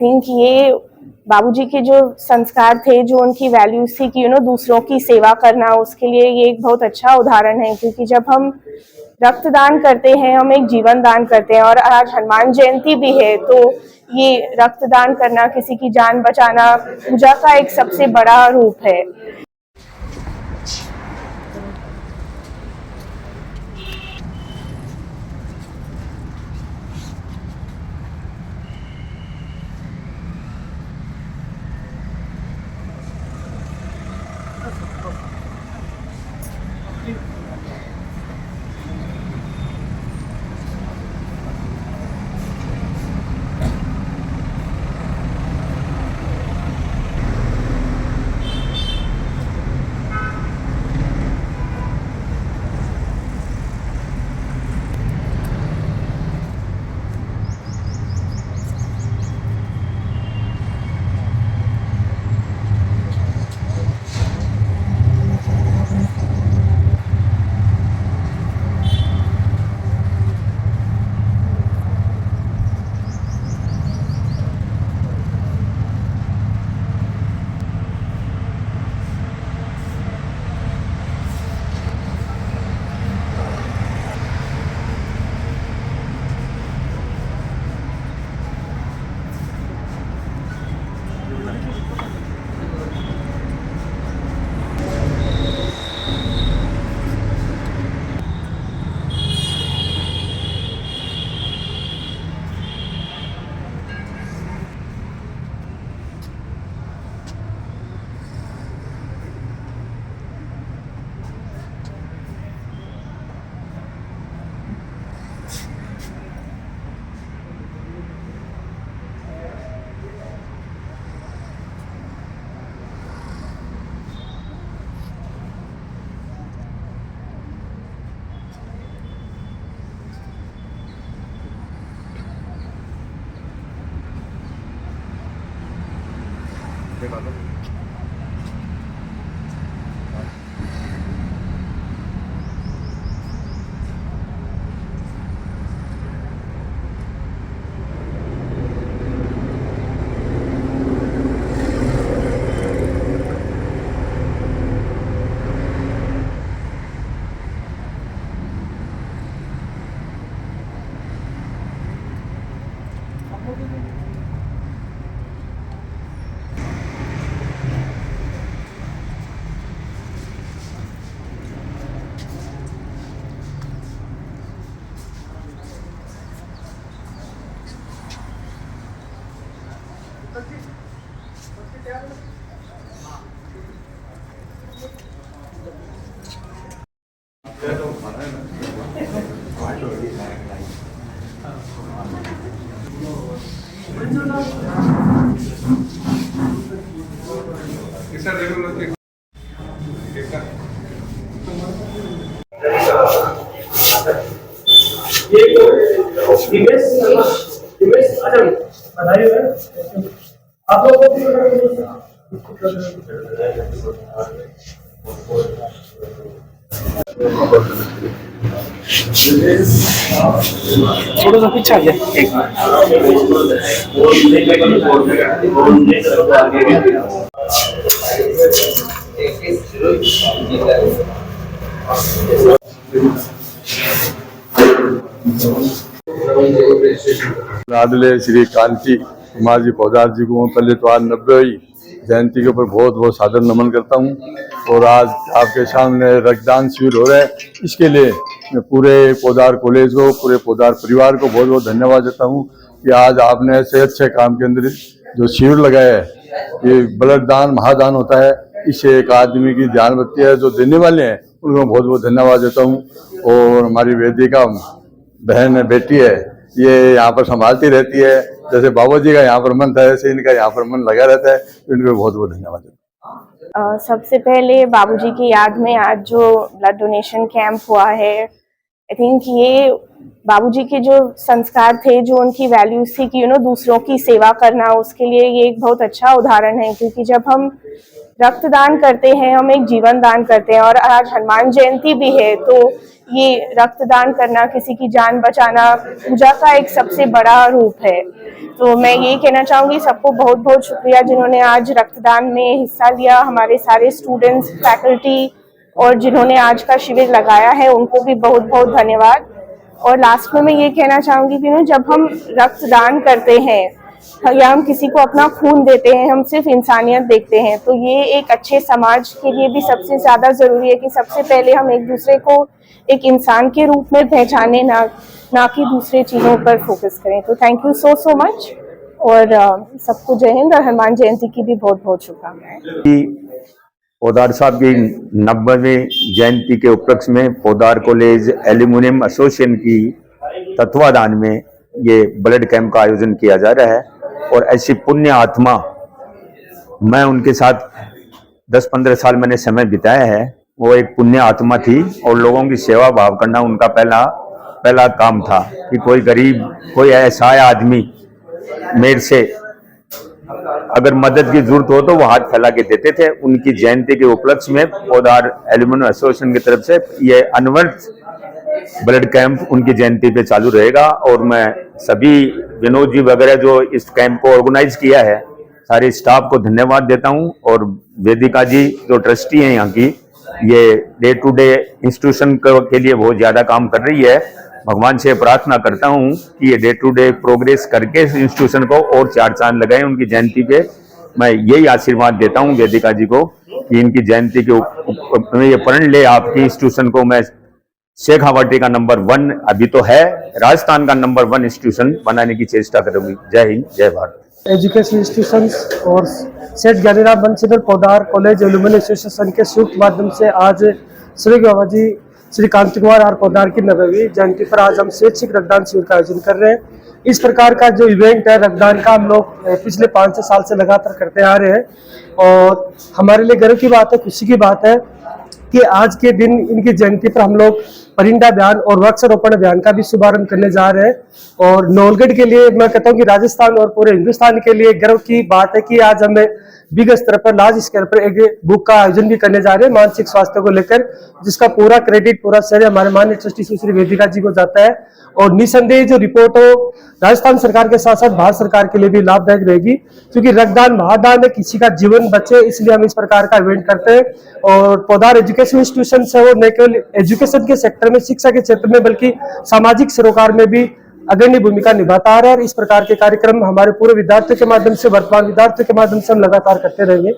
Think ये बाबूजी के जो संस्कार थे, जो उनकी वैल्यूज थी कि दूसरों की सेवा करना, उसके लिए ये एक बहुत अच्छा उदाहरण है। क्योंकि जब हम रक्तदान करते हैं, हम एक जीवन दान करते हैं। और आज हनुमान जयंती भी है, तो ये रक्तदान करना, किसी की जान बचाना, पूजा का एक सबसे बड़ा रूप है। आप लोगों को थोड़ा सा पीछे आ गया लाडले श्री कांची कुमार जी पौदार जी को पहले तो आज 90वीं जयंती के ऊपर बहुत बहुत सादर नमन करता हूँ। और आज आपके सामने रक्तदान शिविर हो रहा है, इसके लिए मैं पूरे पोदार कॉलेज को, पूरे पोदार परिवार को बहुत बहुत धन्यवाद देता हूँ कि आज आपने ऐसे अच्छे काम के अंदर जो शिविर लगाया है। ये ब्लड दान महादान होता है, इससे एक आदमी की जान बचती है। जो देने वाले हैं उनको बहुत बहुत धन्यवाद देता हूँ। और हमारी वेदिका बहन बेटी है, ये यहाँ पर संभालती रहती है। जैसे बाबूजी का यहाँ पर मन था, ऐसे इनका यहाँ पर मन लगा रहता है, तो इनको बहुत बहुत धन्यवाद देता हूँ। सबसे पहले बाबूजी की याद में आज जो ब्लड डोनेशन कैंप हुआ है, आई थिंक ये बाबूजी के जो संस्कार थे, जो उनकी वैल्यूज थी कि दूसरों की सेवा करना, उसके लिए ये एक बहुत अच्छा उदाहरण है। क्योंकि जब हम रक्तदान करते हैं हम एक जीवन दान करते हैं। और आज हनुमान जयंती भी है, तो ये रक्तदान करना, किसी की जान बचाना पूजा का एक सबसे बड़ा रूप है। तो मैं ये कहना चाहूँगी सबको बहुत बहुत शुक्रिया जिन्होंने आज रक्तदान में हिस्सा लिया। हमारे सारे स्टूडेंट्स, फैकल्टी और जिन्होंने आज का शिविर लगाया है उनको भी बहुत बहुत धन्यवाद। और लास्ट में मैं ये कहना चाहूँगी कि जब हम रक्तदान करते हैं या हम किसी को अपना खून देते हैं, हम सिर्फ इंसानियत देखते हैं। तो ये एक अच्छे समाज के लिए भी सबसे ज़्यादा ज़रूरी है कि सबसे पहले हम एक दूसरे को एक इंसान के रूप में पहचाने, ना कि दूसरे चीज़ों पर फोकस करें। तो थैंक यू सो मच और सबको जय हिंद और हनुमान जयंती की भी बहुत बहुत शुभकामनाएं। पोदार साहब की 90वीं जयंती के उपलक्ष्य में पोदार कॉलेज एल्यूमिनियम एसोसिएशन की तत्वाधान में ये ब्लड कैंप का आयोजन किया जा रहा है। और ऐसी पुण्य आत्मा, मैं उनके साथ 10-15 साल मैंने समय बिताया है, वो एक पुण्य आत्मा थी और लोगों की सेवा भाव करना उनका पहला काम था कि कोई गरीब, कोई ऐसा आदमी मेरे से अगर मदद की जरूरत हो तो वो हाथ फैला के देते थे। उनकी जयंती के उपलक्ष्य में पोदार एल्यूमिनियम एसोसिएशन की तरफ से ये अनवरत ब्लड कैंप उनकी जयंती पे चालू रहेगा। और मैं सभी विनोद जी वगैरह जो इस कैंप को ऑर्गेनाइज किया है, सारे स्टाफ को धन्यवाद देता हूं। और वेदिका जी जो ट्रस्टी हैं यहाँ की, ये डे टू डे इंस्टीट्यूशन के लिए बहुत ज्यादा काम कर रही है। भगवान से प्रार्थना करता हूं कि ये डे टू डे प्रोग्रेस करके इस इंस्टीट्यूशन को और 4 चांद लगाएं उनकी जयंती पे। मैं यही आशीर्वाद देता हूं वेदिका जी को कि इनकी जयंती के ये प्रण ले आपकी इंस्टीट्यूशन को। मैं शेखावाटी का नंबर 1 अभी तो है, राजस्थान का नंबर 1 इंस्टीट्यूशन बनाने की चेष्टा करूंगी। जय हिंद, जय भारत। एजुकेशन इंस्टीट्यूशंस और Seth Gyaniram Bansidhar Podar college alumni association के संयुक्त माध्यम से आज श्री बाबा जी श्री कांति कुमार आर पोदार की 90वीं जयंती पर आज हम स्वैच्छिक रक्तदान शिविर का आयोजन कर रहे हैं। इस प्रकार का जो इवेंट है रक्तदान का, हम लोग पिछले 5-6 साल से लगातार करते आ रहे हैं और हमारे लिए गर्व की बात है, खुशी की बात है कि आज के दिन इनकी जयंती पर हम लोग परिंदा अभियान और वृक्षारोपण अभियान का भी शुभारंभ करने जा रहे हैं। और नौलगढ़ के लिए मैं कहता हूँ कि राजस्थान और पूरे हिंदुस्तान के लिए गर्व की बात है कि आज हमें बिग स्तर पर, लार्ज स्केल पर एक बुक का आयोजन भी करने जा रहे हैं मानसिक स्वास्थ्य को लेकर, जिसका पूरा क्रेडिट, पूरा श्रेय हमारे माननीय ट्रस्टी सुश्री वेदिका जी को जाता है। और निसंदेह जो रिपोर्ट हो राजस्थान सरकार के साथ साथ भारत सरकार के लिए भी लाभदायक रहेगी, क्योंकि रक्तदान महादान है, किसी का जीवन बचे, इसलिए हम इस प्रकार का इवेंट करते हैं। और पोदार एजुकेशन इंस्टीट्यूशन है वो न केवल एजुकेशन के सेक्टर में, शिक्षा के क्षेत्र में, बल्कि सामाजिक सरोकार में भी अग्रणी भूमिका निभाता आ रहा है। और इस प्रकार के कार्यक्रम हमारे पूरे विद्यार्थियों के माध्यम से, वर्तमान विद्यार्थियों के माध्यम से हम लगातार करते रहेंगे।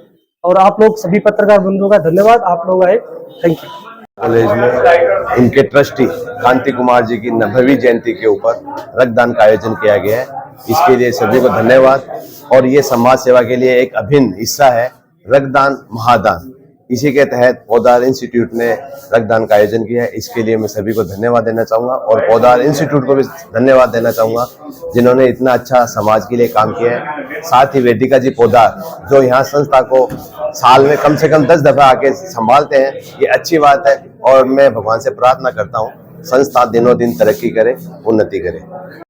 और आप लोग सभी पत्रकार बंधुओं का धन्यवाद, आप लोग आए, थैंक यू। कॉलेज में इनके ट्रस्टी कांति कुमार जी की 90वीं जयंती के ऊपर रक्तदान का आयोजन किया गया है, इसके लिए सभी को धन्यवाद। और ये समाज सेवा के लिए एक अभिन्न हिस्सा है रक्तदान महादान। इसी के तहत पोदार इंस्टीट्यूट ने रक्तदान का आयोजन किया है, इसके लिए मैं सभी को धन्यवाद देना चाहूँगा। और पोदार इंस्टीट्यूट को भी धन्यवाद देना चाहूँगा जिन्होंने इतना अच्छा समाज के लिए काम किया है। साथ ही वेदिका जी पोदार जो यहाँ संस्था को साल में कम से कम 10 दफा आके संभालते हैं, ये अच्छी बात है। और मैं भगवान से प्रार्थना करता हूँ संस्था दिनों दिन तरक्की करे, उन्नति करे।